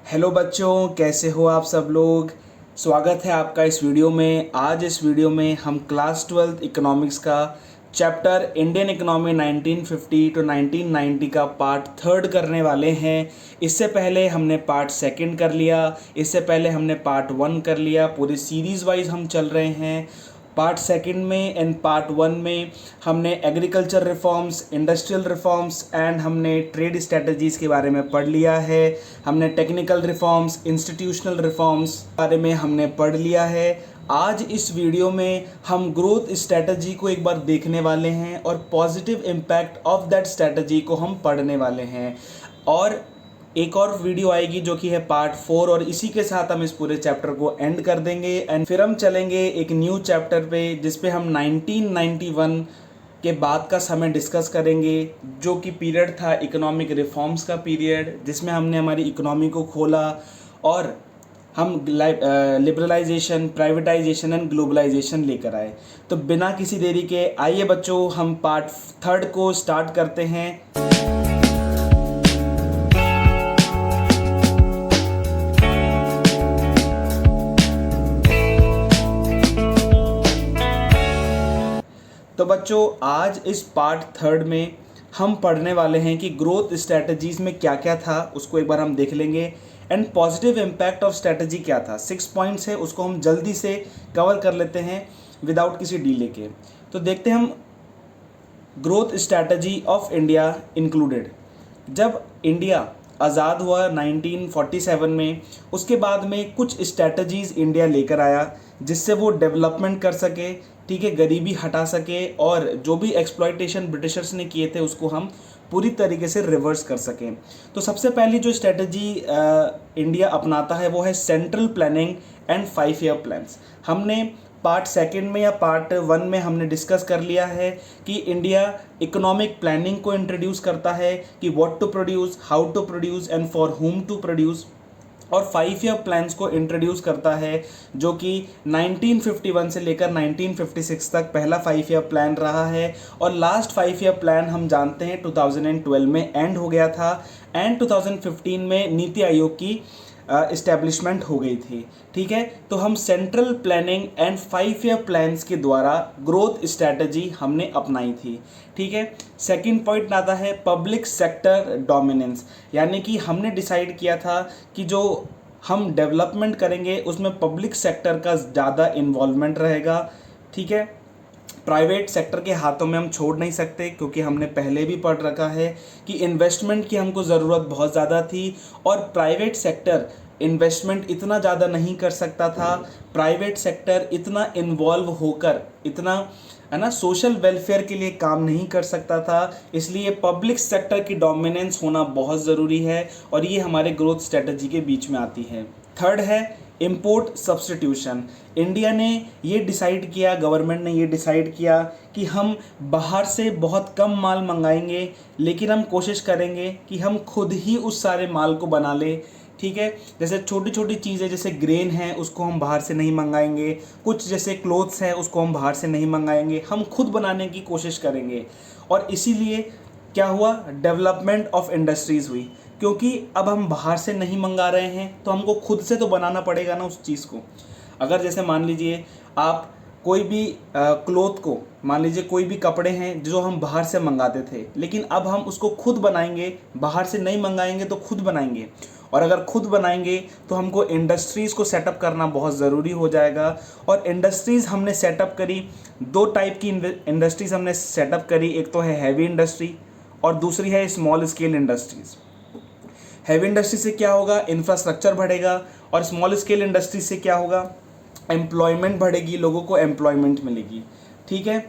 Hello बच्चों, कैसे हो आप सब लोग। स्वागत है आपका इस वीडियो में। आज इस वीडियो में हम क्लास 12th इकोनॉमिक्स का चैप्टर इंडियन इकोनॉमी 1950 टू 1990 का पार्ट थर्ड करने वाले हैं। इससे पहले हमने पार्ट सेकंड कर लिया, इससे पहले हमने पार्ट वन कर लिया। पूरी सीरीज़ वाइज हम चल रहे हैं। पार्ट सेकंड में एंड पार्ट वन में हमने agriculture reforms, industrial reforms and हमने ट्रेड स्ट्रेटजीज़ के बारे में पढ़ लिया है। हमने टेक्निकल रिफॉर्म्स, इंस्टीट्यूशनल रिफॉर्म्स बारे में हमने पढ़ लिया है। आज इस वीडियो में हम ग्रोथ स्ट्रेटजी को एक बार देखने वाले हैं और positive impact of that strategy को हम पढ़ने वाले हैं। और एक और वीडियो आएगी जो कि है पार्ट 4, और इसी के साथ हम इस पूरे चैप्टर को एंड कर देंगे एंड फिर हम चलेंगे एक न्यू चैप्टर पे जिस पे हम 1991 के बाद का समय डिस्कस करेंगे, जो कि पीरियड था इकोनॉमिक रिफॉर्म्स का पीरियड, जिसमें हमने हमारी इकोनॉमी को खोला और हम लिबरलाइजेशन, प्राइवेटाइजेशन एंड ग्लोबलाइजेशन लेकर आए। तो बिना किसी देरी के आइए बच्चों, हम पार्ट थर्ड को स्टार्ट करते हैं। तो बच्चों, आज इस पार्ट थर्ड में हम पढ़ने वाले हैं कि ग्रोथ स्ट्रैटेजीज़ में क्या क्या था, उसको एक बार हम देख लेंगे and positive impact of strategy क्या था। 6 पॉइंट्स है, उसको हम जल्दी से कवर कर लेते हैं विदाउट किसी डिले के। तो देखते हैं हम growth strategy of India included. जब इंडिया आज़ाद हुआ 1947 में, उसके बाद में कुछ स्ट्रैटेजीज़ इंडिया लेकर आया जिससे वो डेवलपमेंट कर सके, ठीक है, गरीबी हटा सके और जो भी एक्सप्लॉयटेशन ब्रिटिशर्स ने किए थे उसको हम पूरी तरीके से रिवर्स कर सकें। तो सबसे पहली जो स्ट्रैटेजी इंडिया अपनाता है वो है central planning and 5 year plans. हमने पार्ट सेकंड में या पार्ट वन में हमने डिस्कस कर लिया है कि इंडिया इकोनॉमिक प्लानिंग को इंट्रोड्यूस करता है कि what to produce, how to produce and for whom to produce, और 5 ईयर प्लान्स को इंट्रोड्यूस करता है जो कि 1951 से लेकर 1956 तक पहला 5 ईयर प्लान रहा है। और लास्ट 5 ईयर प्लान हम जानते हैं 2012 में एंड हो गया था एंड 2015 में नीति आयोग की इस्टेब्लिशमेंट हो गई थी, ठीक है। तो हम central planning and 5 year plans के द्वारा ग्रोथ स्ट्रैटेजी हमने अपनाई थी, ठीक है। सेकंड पॉइंट आता है पब्लिक सेक्टर डोमिनेंस, यानी कि हमने डिसाइड किया था कि जो हम डेवलपमेंट करेंगे उसमें पब्लिक सेक्टर का ज़्यादा इन्वॉल्वमेंट रहेगा, ठीक है। प्राइवेट सेक्टर के हाथों में हम छोड़ नहीं सकते, क्योंकि हमने पहले भी पढ़ रखा है कि इन्वेस्टमेंट की हमको ज़रूरत बहुत ज़्यादा थी और प्राइवेट सेक्टर इन्वेस्टमेंट इतना ज़्यादा नहीं कर सकता था। प्राइवेट सेक्टर इतना इन्वॉल्व होकर, इतना है ना, सोशल वेलफेयर के लिए काम नहीं कर सकता था। इसलिए पब्लिक सेक्टर की डोमिनेंस होना बहुत ज़रूरी है और ये हमारे ग्रोथ स्ट्रेटजी के बीच में आती है। थर्ड है इम्पोर्ट सब्स्टिट्यूशन। इंडिया ने ये डिसाइड किया, गवर्नमेंट ने ये डिसाइड किया कि हम बाहर से बहुत कम माल मंगाएंगे, लेकिन हम कोशिश करेंगे कि हम खुद ही उस सारे माल को बना लें, ठीक है। जैसे छोटी छोटी चीज़ें, जैसे ग्रेन है उसको हम बाहर से नहीं मंगाएंगे, कुछ जैसे क्लोथ्स हैं उसको हम बाहर से नहीं मंगाएंगे, हम खुद बनाने की कोशिश करेंगे। और इसीलिए क्या हुआ, डेवलपमेंट ऑफ इंडस्ट्रीज़ हुई, क्योंकि अब हम बाहर से नहीं मंगा रहे हैं तो हमको खुद से तो बनाना पड़ेगा ना उस चीज़ को। अगर जैसे मान लीजिए आप कोई भी क्लोथ को, मान लीजिए कोई भी कपड़े हैं जो हम बाहर से मंगाते थे, लेकिन अब हम उसको खुद बनाएंगे, बाहर से नहीं मंगाएंगे तो खुद बनाएंगे। और अगर खुद बनाएंगे तो हमको इंडस्ट्रीज़ को सेटअप करना बहुत ज़रूरी हो जाएगा। और इंडस्ट्रीज़ हमने सेटअप करी, 2 टाइप की इंडस्ट्रीज़ हमने सेटअप करी, एक तो है हैवी इंडस्ट्री और दूसरी है small scale industries. Heavy industry से क्या होगा, इंफ्रास्ट्रक्चर बढ़ेगा, और स्मॉल स्केल इंडस्ट्री से क्या होगा, एम्प्लॉयमेंट बढ़ेगी, लोगों को एम्प्लॉयमेंट मिलेगी, ठीक है।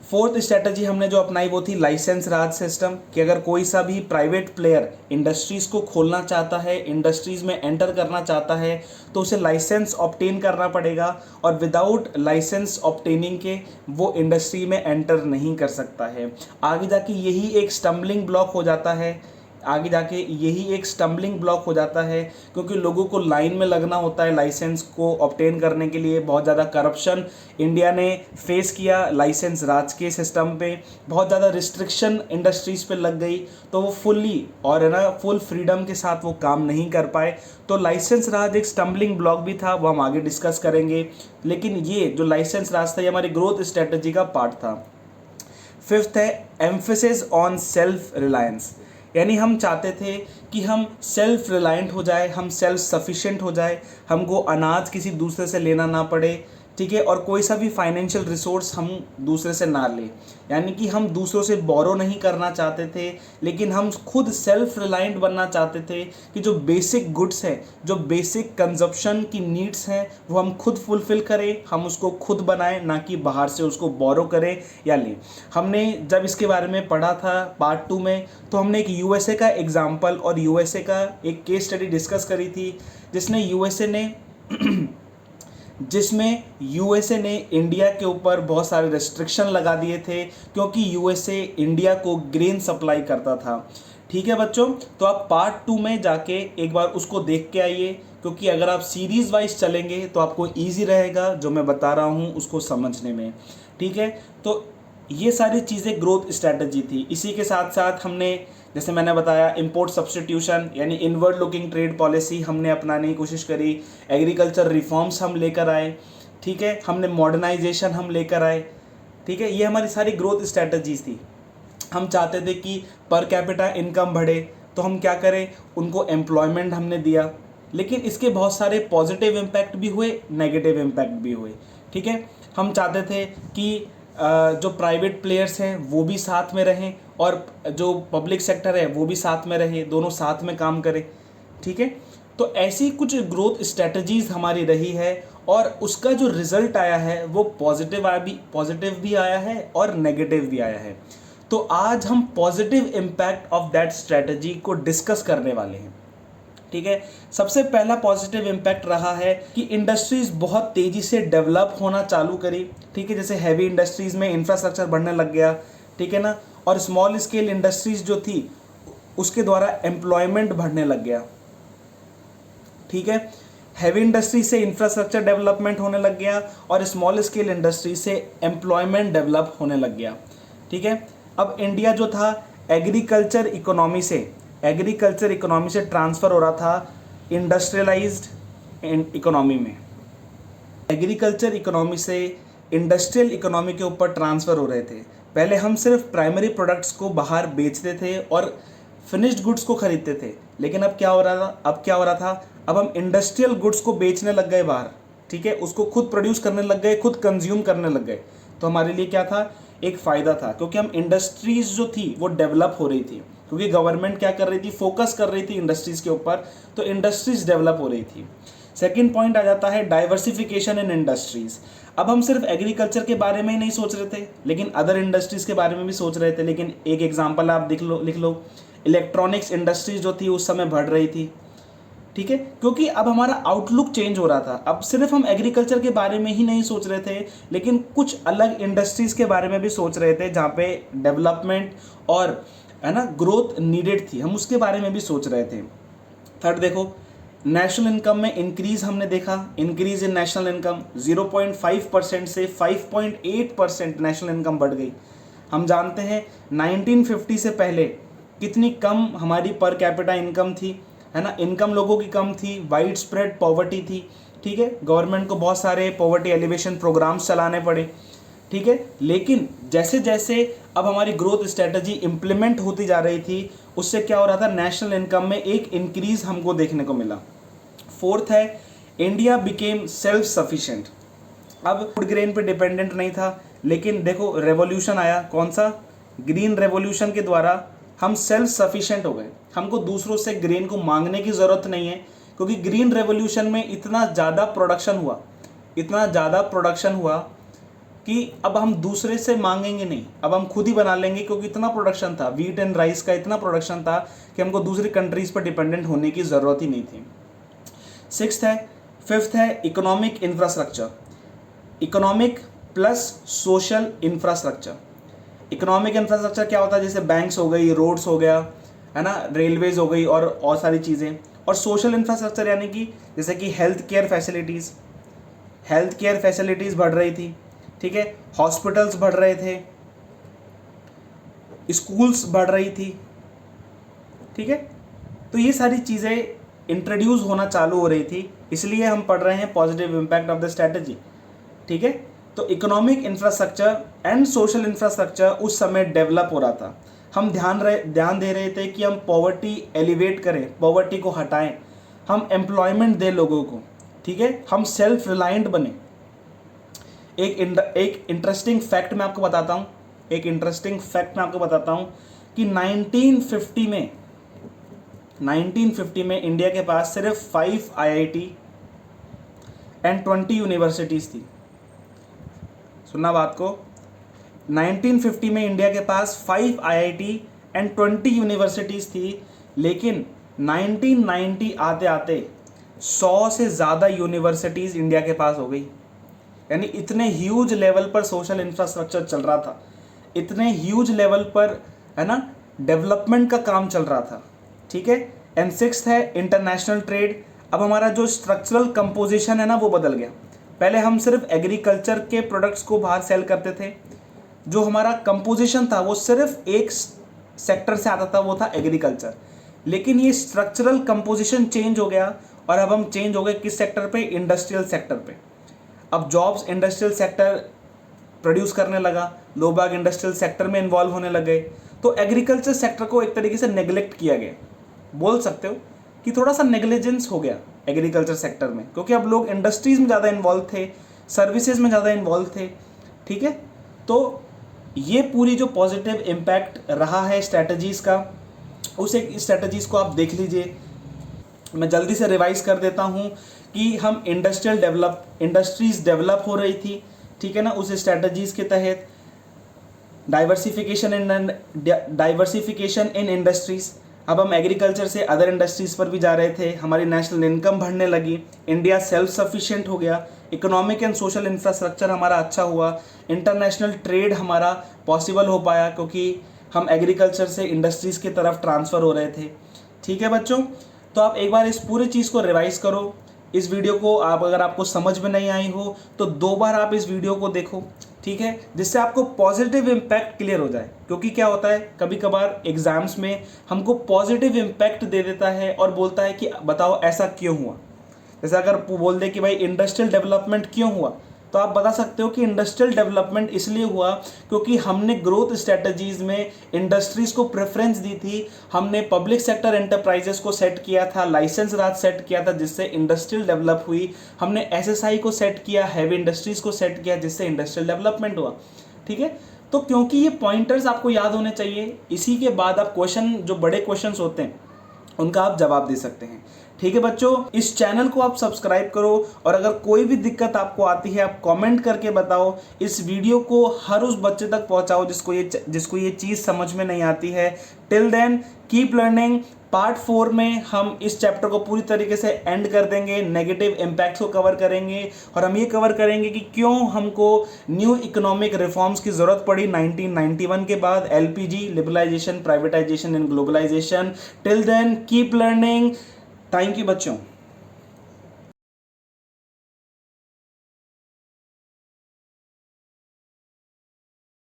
फोर्थ स्ट्रैटेजी हमने जो अपनाई वो थी लाइसेंस राज सिस्टम, कि अगर कोई सा भी प्राइवेट प्लेयर इंडस्ट्रीज़ को खोलना चाहता है, इंडस्ट्रीज़ में एंटर करना चाहता है, तो उसे लाइसेंस ऑब्टेन करना पड़ेगा और विदाउट लाइसेंस ऑब्टेनिंग के वो इंडस्ट्री में एंटर नहीं कर सकता है। आगे जाके यही एक स्टम्बलिंग ब्लॉक हो जाता है आगे जाके यही एक स्टम्बलिंग ब्लॉक हो जाता है, क्योंकि लोगों को लाइन में लगना होता है लाइसेंस को ऑब्टेन करने के लिए। बहुत ज़्यादा करप्शन इंडिया ने फेस किया लाइसेंस राज के सिस्टम पे, बहुत ज़्यादा रिस्ट्रिक्शन इंडस्ट्रीज़ पे लग गई, तो वो फुल्ली और है ना फुल फ्रीडम के साथ वो काम नहीं कर पाए। तो लाइसेंस राज एक स्टम्बलिंग ब्लॉक भी था, वो हम आगे डिस्कस करेंगे। लेकिन ये जो लाइसेंस राज था ये हमारी ग्रोथ स्ट्रेटजी का पार्ट था। फिफ्थ है एम्फेसिस ऑन सेल्फ रिलायंस, यानी हम चाहते थे कि हम सेल्फ रिलायंट हो जाए, हम सेल्फ सफिशिएंट हो जाए, हमको अनाज किसी दूसरे से लेना ना पड़े, ठीक है, और कोई सा भी फाइनेंशियल रिसोर्स हम दूसरे से ना लें। यानी कि हम दूसरों से बोरो नहीं करना चाहते थे, लेकिन हम खुद सेल्फ रिलायंट बनना चाहते थे कि जो बेसिक गुड्स हैं, जो बेसिक कंजप्शन की नीड्स हैं, वो हम खुद फुलफ़िल करें, हम उसको खुद बनाएं, ना कि बाहर से उसको बोरो करें या लें। हमने जब इसके बारे में पढ़ा था पार्ट 2 में, तो हमने एक यूएसए का एग्जाम्पल और यूएसए का एक केस स्टडी डिस्कस करी थी, जिसमें यूएसए ने इंडिया के ऊपर बहुत सारे रेस्ट्रिक्शन लगा दिए थे, क्योंकि यूएसए इंडिया को ग्रेन सप्लाई करता था। ठीक है बच्चों, तो आप पार्ट 2 में जाके एक बार उसको देख के आइए, क्योंकि अगर आप सीरीज़ वाइज चलेंगे तो आपको ईजी रहेगा जो मैं बता रहा हूँ उसको समझने में। ठीक है, तो ये सारी चीज़ें ग्रोथ स्ट्रैटेजी थी। इसी के साथ साथ हमने, जैसे मैंने बताया, इंपोर्ट सब्सटीट्यूशन यानी इनवर्ड लुकिंग ट्रेड पॉलिसी हमने अपनाने की कोशिश करी, एग्रीकल्चर रिफॉर्म्स हम लेकर आए, ठीक है, हमने मॉडर्नाइजेशन हम लेकर आए। ठीक है, ये हमारी सारी ग्रोथ स्ट्रैटेजीज थी। हम चाहते थे कि पर कैपिटा इनकम बढ़े, तो हम क्या करें, उनको एम्प्लॉयमेंट हमने दिया। लेकिन इसके बहुत सारे पॉजिटिव इम्पैक्ट भी हुए, नेगेटिव इम्पैक्ट भी हुए। ठीक है, हम चाहते थे कि जो प्राइवेट प्लेयर्स हैं वो भी साथ में रहें और जो पब्लिक सेक्टर है वो भी साथ में रहे, दोनों साथ में काम करें। ठीक है, तो ऐसी कुछ ग्रोथ स्ट्रेटजीज हमारी रही है और उसका जो रिजल्ट आया है वो पॉजिटिव भी आया है और नेगेटिव भी आया है। तो आज हम positive impact of that strategy को डिस्कस करने वाले हैं। ठीक है, सबसे पहला पॉजिटिव इम्पैक्ट रहा है कि इंडस्ट्रीज बहुत तेज़ी से डेवलप होना चालू करी। ठीक है, जैसे हैवी इंडस्ट्रीज़ में इंफ्रास्ट्रक्चर बढ़ने लग गया, ठीक है ना, और स्मॉल स्केल इंडस्ट्रीज़ जो थी उसके द्वारा एम्प्लॉयमेंट बढ़ने लग गया। ठीक है, हैवी इंडस्ट्री से इंफ्रास्ट्रक्चर डेवलपमेंट होने लग गया और स्मॉल स्केल इंडस्ट्री से एम्प्लॉयमेंट डेवलप होने लग गया। ठीक है, अब इंडिया जो था एग्रीकल्चर इकोनॉमी से ट्रांसफ़र हो रहा था इंडस्ट्रियलाइज्ड इकोनॉमी में। एग्रीकल्चर इकोनॉमी से इंडस्ट्रियल इकोनॉमी के ऊपर ट्रांसफ़र हो रहे थे। पहले हम सिर्फ प्राइमरी प्रोडक्ट्स को बाहर बेचते थे और फिनिश्ड गुड्स को खरीदते थे, लेकिन अब क्या हो रहा था, अब हम इंडस्ट्रियल गुड्स को बेचने लग गए बाहर। ठीक है, उसको खुद प्रोड्यूस करने लग गए, खुद कंज्यूम करने लग गए। तो हमारे लिए क्या था, एक फ़ायदा था, क्योंकि हम इंडस्ट्रीज़ जो थी वो डेवलप हो रही थी, क्योंकि गवर्नमेंट क्या कर रही थी, फोकस कर रही थी इंडस्ट्रीज़ के ऊपर, तो इंडस्ट्रीज़ डेवलप हो रही थी। सेकेंड पॉइंट आ जाता है डाइवर्सिफिकेशन इन इंडस्ट्रीज़। अब हम सिर्फ एग्रीकल्चर के बारे में ही नहीं सोच रहे थे, लेकिन अदर इंडस्ट्रीज़ के बारे में भी सोच रहे थे। लेकिन एक एग्जांपल आप लिख लो, इलेक्ट्रॉनिक्स इंडस्ट्रीज जो थी उस समय बढ़ रही थी। ठीक है, क्योंकि अब हमारा आउटलुक चेंज हो रहा था। अब सिर्फ हम एग्रीकल्चर के बारे में ही नहीं सोच रहे थे, लेकिन कुछ अलग इंडस्ट्रीज़ के बारे में भी सोच रहे थे जहाँ पे डेवलपमेंट और है ना ग्रोथ नीडेड थी, हम उसके बारे में भी सोच रहे थे। थर्ड देखो, नेशनल इनकम में इंक्रीज़ हमने देखा, इंक्रीज़ इन नेशनल इनकम 0.5% से 5.8% नेशनल इनकम बढ़ गई। हम जानते हैं 1950 से पहले कितनी कम हमारी पर कैपिटा इनकम थी, है ना, इनकम लोगों की कम थी, वाइड स्प्रेड पॉवर्टी थी। ठीक है, गवर्नमेंट को बहुत सारे पॉवर्टी एलिवेशन प्रोग्राम्स चलाने पड़े। ठीक है, लेकिन जैसे जैसे अब हमारी ग्रोथ स्ट्रेटजी इम्प्लीमेंट होती जा रही थी, उससे क्या हो रहा था, नेशनल इनकम में एक इंक्रीज हमको देखने को मिला। फोर्थ है इंडिया बिकेम सेल्फ सफिशिएंट। अब फूड ग्रेन पे डिपेंडेंट नहीं था, लेकिन देखो रेवोल्यूशन आया, कौन सा, ग्रीन रेवोल्यूशन के द्वारा हम सेल्फ सफिशिएंट हो गए। हमको दूसरों से ग्रेन को मांगने की ज़रूरत नहीं है, क्योंकि ग्रीन रेवोल्यूशन में इतना ज़्यादा प्रोडक्शन हुआ कि अब हम दूसरे से मांगेंगे नहीं, अब हम खुद ही बना लेंगे, क्योंकि इतना प्रोडक्शन था, वीट एंड राइस का इतना प्रोडक्शन था कि हमको दूसरी कंट्रीज़ पर डिपेंडेंट होने की ज़रूरत ही नहीं थी। फिफ्थ है economic infrastructure, economic plus social infrastructure. Economic infrastructure क्या होता है, जैसे बैंक्स हो गई, रोड्स हो गया, है ना, रेलवेज हो गई और सारी चीज़ें। और सोशल इंफ्रास्ट्रक्चर यानी कि जैसे कि हेल्थ केयर फैसिलिटीज़ बढ़ रही थी, ठीक है, हॉस्पिटल्स बढ़ रहे थे, स्कूल्स बढ़ रही थी, ठीक है। तो ये सारी चीज़ें इंट्रोड्यूस होना चालू हो रही थी, इसलिए हम पढ़ रहे हैं positive impact of the strategy, ठीक है। तो economic infrastructure and social infrastructure उस समय डेवलप हो रहा था। हम ध्यान दे रहे थे कि हम पॉवर्टी एलिवेट करें, पॉवर्टी को हटाएं, हम एम्प्लॉयमेंट दें लोगों को, ठीक है, हम सेल्फ रिलायंट बने। एक इंटरेस्टिंग फैक्ट मैं आपको बताता हूँ कि 1950 में इंडिया के पास सिर्फ 5 IIT एंड 20 यूनिवर्सिटीज़ थी। सुनना बात को, 1950 में इंडिया के पास 5 IIT एंड 20 यूनिवर्सिटीज़ थी, लेकिन 1990 आते आते 100 से ज़्यादा यूनिवर्सिटीज़ इंडिया के पास हो गई। यानी इतने ह्यूज लेवल पर सोशल इंफ्रास्ट्रक्चर चल रहा था, इतने ह्यूज लेवल पर, है ना, डेवलपमेंट का काम चल रहा था, ठीक है। एंड सिक्स्थ है इंटरनेशनल ट्रेड। अब हमारा जो स्ट्रक्चरल कंपोजिशन है ना वो बदल गया। पहले हम सिर्फ एग्रीकल्चर के प्रोडक्ट्स को बाहर सेल करते थे, जो हमारा कंपोजिशन था वो सिर्फ एक सेक्टर से आता था, वो था एग्रीकल्चर। लेकिन ये स्ट्रक्चरल कंपोजिशन चेंज हो गया और अब हम चेंज हो गए किस सेक्टर पे, इंडस्ट्रियल सेक्टर पे। अब जॉब्स इंडस्ट्रियल सेक्टर प्रोड्यूस करने लगा, लोग बाग इंडस्ट्रियल सेक्टर में इन्वॉल्व होने लगे। तो एग्रीकल्चर सेक्टर को एक तरीके से नेग्लेक्ट किया गया, बोल सकते हो कि थोड़ा सा नेग्लिजेंस हो गया एग्रीकल्चर सेक्टर में, क्योंकि अब लोग इंडस्ट्रीज में ज़्यादा इन्वॉल्व थे, सर्विसेज में ज़्यादा इन्वॉल्व थे, ठीक है। तो ये पूरी जो पॉजिटिव इम्पैक्ट रहा है स्ट्रैटेजीज़ का, उस एक स्ट्रैटेजीज़ को आप देख लीजिए। मैं जल्दी से रिवाइज कर देता हूँ कि हम इंडस्ट्रीज डेवलप हो रही थी, ठीक है ना, उस स्ट्रैटेजीज़ के तहत। डाइवर्सिफिकेशन इन इंडस्ट्रीज़, अब हम एग्रीकल्चर से अदर इंडस्ट्रीज़ पर भी जा रहे थे, हमारी नेशनल इनकम बढ़ने लगी, इंडिया सेल्फ सफिशिएंट हो गया, इकोनॉमिक एंड सोशल इंफ्रास्ट्रक्चर हमारा अच्छा हुआ, इंटरनेशनल ट्रेड हमारा पॉसिबल हो पाया क्योंकि हम एग्रीकल्चर से इंडस्ट्रीज़ की तरफ ट्रांसफ़र हो रहे थे, ठीक है बच्चों। तो आप एक बार इस पूरी चीज़ को रिवाइज़ करो। इस वीडियो को अगर आपको समझ में नहीं आई हो तो 2 बार आप इस वीडियो को देखो, ठीक है, जिससे आपको पॉजिटिव इम्पैक्ट क्लियर हो जाए। क्योंकि क्या होता है, कभी कभार एग्जाम्स में हमको पॉजिटिव इम्पैक्ट दे देता है और बोलता है कि बताओ ऐसा क्यों हुआ। जैसे अगर बोल दे कि भाई इंडस्ट्रियल डेवलपमेंट क्यों हुआ, तो आप बता सकते हो कि इंडस्ट्रियल डेवलपमेंट इसलिए हुआ क्योंकि हमने ग्रोथ स्ट्रेटजीज़ में इंडस्ट्रीज़ को प्रेफरेंस दी थी, हमने पब्लिक सेक्टर एंटरप्राइजेस को सेट किया था, लाइसेंस राज सेट किया था जिससे इंडस्ट्रियल डेवलप हुई, हमने SSI को सेट किया, हैवी इंडस्ट्रीज़ को सेट किया जिससे इंडस्ट्रियल डेवलपमेंट हुआ, ठीक है। तो क्योंकि ये पॉइंटर्स आपको याद होने चाहिए, इसी के बाद आप क्वेश्चन, जो बड़े क्वेश्चंस होते हैं उनका आप जवाब दे सकते हैं, ठीक है बच्चों। इस चैनल को आप सब्सक्राइब करो और अगर कोई भी दिक्कत आपको आती है आप कमेंट करके बताओ। इस वीडियो को हर उस बच्चे तक पहुंचाओ जिसको ये चीज़ समझ में नहीं आती है। Till then keep learning. Part 4 में हम इस चैप्टर को पूरी तरीके से एंड कर देंगे, नेगेटिव इम्पैक्ट्स को कवर करेंगे और हम ये कवर करेंगे कि क्यों हमको न्यू इकोनॉमिक रिफॉर्म्स की ज़रूरत पड़ी 1991 के बाद, LPG, liberalisation, privatisation and globalisation. Till then keep learning. Thank you बच्चों।